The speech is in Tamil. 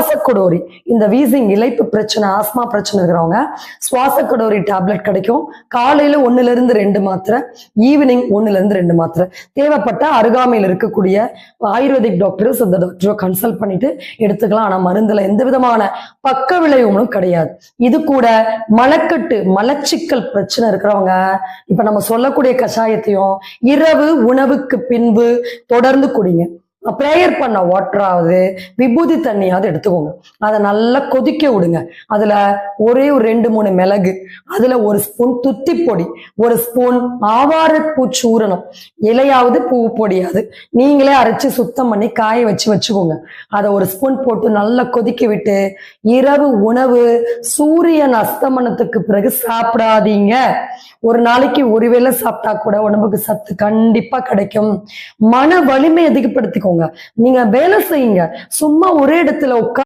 சுவாசக்கடோரி, இந்த வீசிங் இளைப்பு பிரச்சனை, ஆஸ்மா பிரச்சனை இருக்கிறவங்க சுவாசக்கடோரி டேப்லெட் கிடைக்கும். காலையில 1-2 மாத்திரை, ஈவினிங் 1-2 மாத்திரை. தேவைப்பட்ட அருகாமையில் இருக்கக்கூடிய ஆயுர்வேதிக் டாக்டரோ சித்த டாக்டரோ கன்சல்ட் பண்ணிட்டு எடுத்துக்கலாம். ஆனா மருந்துல எந்த விதமான பக்க விளைவுகளும் கிடையாது. இது கூட மலக்கட்டு, மலச்சிக்கல் பிரச்சனை இருக்கிறவங்க இப்ப நம்ம சொல்லக்கூடிய கஷாயத்தையும் இரவு உணவுக்கு பின்பு தொடர்ந்து குடிங்க. ப்ரேயர் பண்ண வாட்டராவது விபூதி தண்ணியாவது எடுத்துக்கோங்க. அதை நல்லா கொதிக்க விடுங்க. அதுல ஒரே ஒரு 2-3 மிளகு, அதுல 1 ஸ்பூன் துத்தி பொடி, 1 ஸ்பூன் ஆவாரப்பூ சூரணம், இலையாவது பூ பொடியாது நீங்களே அரைச்சு சுத்தம் பண்ணி காய வச்சுக்கோங்க. அதை 1 ஸ்பூன் போட்டு நல்லா கொதிக்க விட்டு இரவு உணவு சூரியன் அஸ்தமனத்துக்கு பிறகு சாப்பிடாதீங்க. ஒரு நாளைக்கு ஒருவேளை சாப்பிட்டா கூட உடம்புக்கு சத்து கண்டிப்பா கிடைக்கும். மன வலிமை அதிகப்படுத்திக்கோங்க. நீங்க வேலை செய்யுங்க. சும்மா ஒரே இடத்துல உட்கார்